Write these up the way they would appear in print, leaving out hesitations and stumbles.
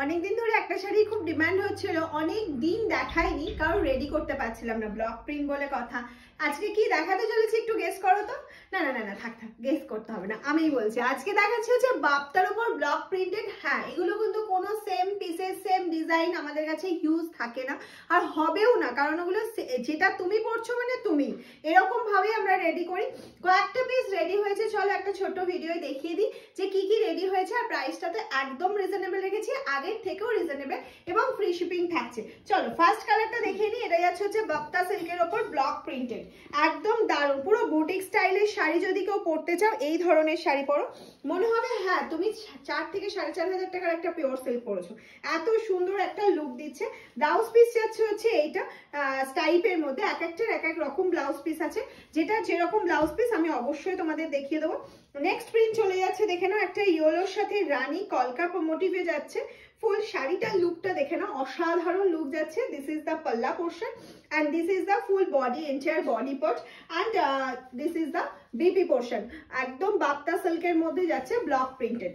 অনেকদিন ধরে একটা শাড়ি খুব ডিমান্ড হচ্ছিল, অনেক দিন দেখাইনি কারণ রেডি করতে পারছিলাম না, ব্লক প্রিন্ট বলে কথা। আজকে কি দেখাতে চলেছি একটু গেস করো তো। না না না না থাক থাক, গেস করতে হবে না, আমিই বলছি। আজকে দেখাচ্ছি হচ্ছে বাপ্তার উপর ব্লক প্রিন্টেড। হ্যাঁ, এগুলো কিন্তু কোনো সেম পিসের সেম ডিজাইন আমাদের কাছে ইউজ থাকে না, আর হবেও না, কারণ ওগুলো যেটা তুমি পড়ছো মানে তুমি এরকম ভাবে আমরা রেডি করি। কয়েকটা পিস রেডি হয়েছে, চলো একটা ছোট্ট ভিডিও দেখিয়ে দিই যে কি কি রেডি হয়েছে। আর প্রাইসটা তো একদম রিজনেবল রেখেছি, আগের থেকেও রিজনেবল, এবং ফ্রি শিপিং থাকছে। চলো ফার্স্ট কালারটা দেখে নিই। এটা যাচ্ছে হচ্ছে বাপ্তা সিল্কের ওপর ব্লক প্রিন্টেড, একদম দারুণ, পুরো বুটিক স্টাইলের শাড়ি। যদি কেউ পরতে চাও এই ধরনের শাড়ি পরো, মনে হবে হ্যাঁ তুমি 4 থেকে 4,500 টাকার একটা পিওর সিল্ক পরেছো। এত সুন্দর একটা লুক দিচ্ছে। ব্লাউজ পিস যাচ্ছে হচ্ছে এইটা স্টাইপের মধ্যে, এক একটার এক এক রকম ব্লাউজ পিস আছে, যেটা যেরকম ব্লাউজ পিস আমি অবশ্যই তোমাদের দেখিয়ে দেবো। নেক্সট প্রিন্ট চলে যাচ্ছে, দেখে নাও, একটা ইয়েলোর সাথে রানী কলকা মোটিভে যাচ্ছে। ফুল শাড়িটার লুকটা দেখে নাও, অসাধারণ লুক যাচ্ছে। দিস ইজ দ্য পাল্লা portion and this is the full body, entire body part, and this is the BP portion. একদম বাপ্তা সিল্কের মধ্যে যাচ্ছে, ব্লক প্রিন্টেড,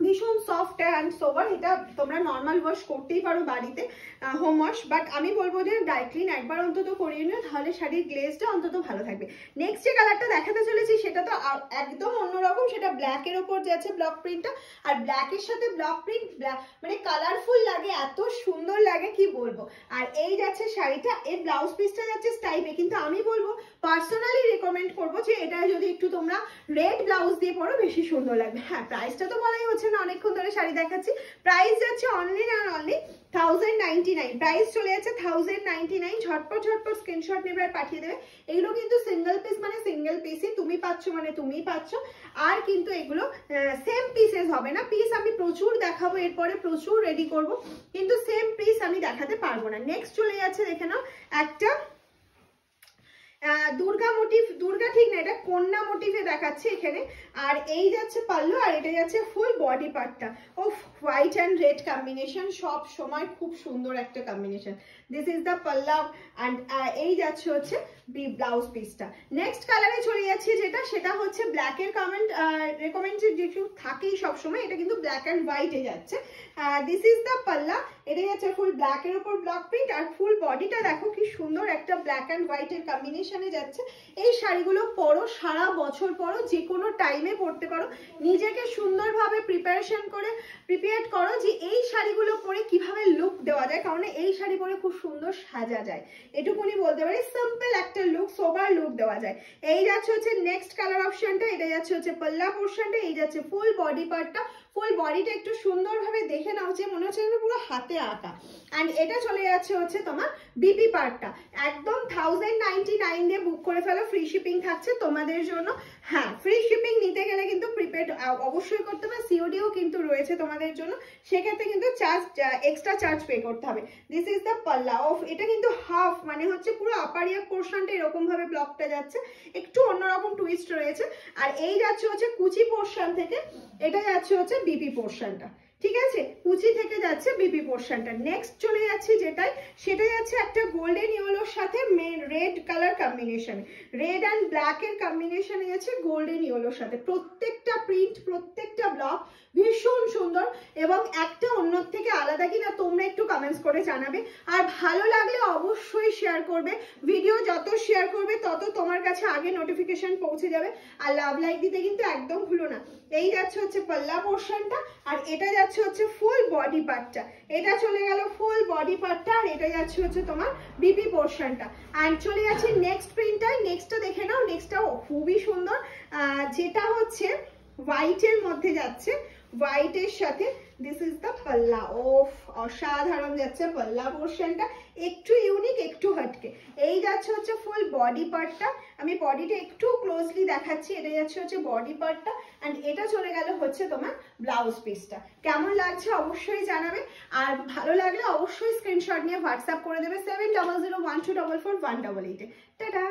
ভীষণ সফট অ্যান্ড সোভার। এটা তোমরা নর্মাল ওয়াশ করতেই পারো বাড়িতে, হোম ওয়াশ, বাট আমি বলবো যে ড্রাই ক্লিন একবার অন্তত করিয়ে নিও, তাহলে শাড়ির গ্লেজটা অন্তত ভালো থাকবে। নেক্সট যে কালারটা দেখাতে চলেছি সেটা তো একদম অন্যরকম, সেটা ব্ল্যাকের ওপর যাচ্ছে ব্লক প্রিন্টটা। আর ব্ল্যাকের সাথে ব্লক প্রিন্ট মানে কালারফুল লাগে, এত সুন্দর লাগে কি বলবো। আর এই যাচ্ছে শাড়িটা, এর ব্লাউজ পিসটা যাচ্ছে স্টাইপে, কিন্তু আমি বলবো পার্সোনালি রেকমেন্ড করবো যে এটা যদি একটু তোমরা রেড ব্লাউজ দিয়ে পরো বেশি সুন্দর লাগবে। হ্যাঁ, প্রাইসটা তো বলাই হচ্ছে না, অনেকক্ষণ ধরে শাড়ি দেখাচ্ছি। প্রাইস যাচ্ছে অনলি না অনলি 1099, প্রাইস চলে যাচ্ছে 1099। ঝটপট ঝটপট স্ক্রিনশট নেবে আর পাঠিয়ে দেবে। এগুলো কিন্তু সিঙ্গেল পিস মানে সিঙ্গেল পিসই, তুমি পাচ্ছ মানে তুমিই পাচ্ছ। আর কিন্তু এগুলো সেম পিসেস হবে না, পিস আমি প্রচুর দেখাবো, এরপরে প্রচুর রেডি করব, কিন্তু সেম পিস আমি দেখাতে পারবো না। নেক্সট চলে যাচ্ছে, দেখে নাও, একটা দুর্গা মোটিভ, দুর্গা ঠিক না, এটা কন্যা মোটিভে দেখাচ্ছে এখানে। আর এই যাচ্ছে পাল্লু, আর এটা যাচ্ছে ফুল বডি পার্টটা। ও হোয়াইট অ্যান্ড রেড কম্বিনেশন, সব সময় খুব সুন্দর একটা combination. This is the pallav, and এই যাচ্ছে হচ্ছে ব্লাউজ পিসটা। নেক্সট কালারে চলে যাচ্ছে যেটা, সেটা হচ্ছে ব্ল্যাকের রেকমেন্ডেড যেটু থাকেই সবসময়, এটা কিন্তু ব্ল্যাক অ্যান্ড হোয়াইটে যাচ্ছে। দিস ইজ দ্য পাল্লা, এটা যাচ্ছে ফুল ব্ল্যাকের ওপর ব্লক প্রিন্ট, আর ফুল বডিটা দেখো কি সুন্দর একটা ব্ল্যাক অ্যান্ড হোয়াইটের কম্বিনেশনে যাচ্ছে। এই শাড়িগুলো পরো, সারা বছর পরো, যে কোনো টাইমে পরতে পারো। নিজেকে সুন্দরভাবে প্রিপেয়ার করো যে এই শাড়িগুলো পরে কিভাবে লুক দেওয়া যায়, কারণ এই শাড়ি পরে খুব সুন্দর সাজা যায়, এটুকুনি বলতে পারি। সিম্পল একটা লুক, সোবার লুক দেওয়া যায়। এই যাচ্ছে হচ্ছে নেক্সট কালার অপশনটা, এটা যাচ্ছে হচ্ছে পাল্লা পোর্শনটা, এই যাচ্ছে ফুল বডি পার্টটা। ফুল বডিটা একটু সুন্দরভাবে দেখে নাও, যে মনে হচ্ছে পুরো হাতে আঁকা। অ্যান্ড এটা চলে যাচ্ছে হচ্ছে তোমার বিপি পার্টটা, একদম 1099 দিয়ে বুক করে ফেলো, ফ্রি শিপিং থাকছে তোমাদের জন্য। হ্যাঁ, ফ্রি শিপিং নিতে গেলে কিন্তু প্রিপেড অবশ্যই করতে হবে, সিওডিও কিন্তু রয়েছে তোমাদের জন্য, সেক্ষেত্রে কিন্তু এক্সট্রা চার্জ পে করতে হবে। দিস ইজ দ্য পাল্লা অফ, এটা কিন্তু হাফ, মানে হচ্ছে পুরো আপার ইয়ার পোর্শনটা এরকম ভাবে ব্লকটা যাচ্ছে, একটু অন্যরকম টুইস্ট রয়েছে। আর এই যাচ্ছে হচ্ছে কুচি পোর্শন থেকে, এটা যাচ্ছে হচ্ছে বিপি পোর্শনটা, ঠিক আছে, কুচি থেকে যাচ্ছে বিপি পোর্শনটা। নেক্সট চলে যাচ্ছে যেটাই, সেটা যাচ্ছে একটা গোল্ডেন ইয়েলোর সাথে red colour combination, red and black এর কম্বিনেশনে যাচ্ছে গোল্ডেন ইয়েলোর সাথে। প্রত্যেকটা প্রিন্ট, প্রত্যেকটা ব্লক ভীষণ সুন্দর, এবং একটা অন্য থেকে আলাদা কিনা তোমরা একটু কমেন্টস করে জানাবে। আর ভালো লাগলে অবশ্যই শেয়ার করবে, ভিডিও যত শেয়ার করবে তত তোমার কাছে আগে নোটিফিকেশন পৌঁছে যাবে। আর লাভ লাইক দিতে কিন্তু একদম ভুলো না। এই যাচ্ছে হচ্ছে পাল্লা পোর্শনটা, আর এটা যাচ্ছে হচ্ছে ফুল বডি পার্টটা, এটা চলে গেল ফুল বডি পার্টটা, আর এটা যাচ্ছে হচ্ছে তোমার বিপি পোর্শনটা। আর চলে যাচ্ছে নেক্সট প্রিন্টটা, নেক্সটটা দেখে নাও। নেক্সটটাও খুবই সুন্দর, যেটা হচ্ছে হোয়াইটের মধ্যে যাচ্ছে, হোয়াইটের সাথে দিস ইজ দ্য পাল্লা। ওফ, অসাধারণ যাচ্ছে পাল্লা পোর্শনটা, একটু ইউনিক, একটু হটকে। এই যাচ্ছে হচ্ছে ফুল বডি পার্টটা, আমি বডিটা একটু ক্লোজলি দেখাচ্ছি, এটা যাচ্ছে হচ্ছে বডি পার্টটা, অ্যান্ড এটা চলে গেল হচ্ছে তোমার ব্লাউজ পিসটা। কেমন লাগছে অবশ্যই জানাবে, আর ভালো লাগলে অবশ্যই স্ক্রিনশট নিয়ে হোয়াটসঅ্যাপ করে দেবে 7001244188। টাটা।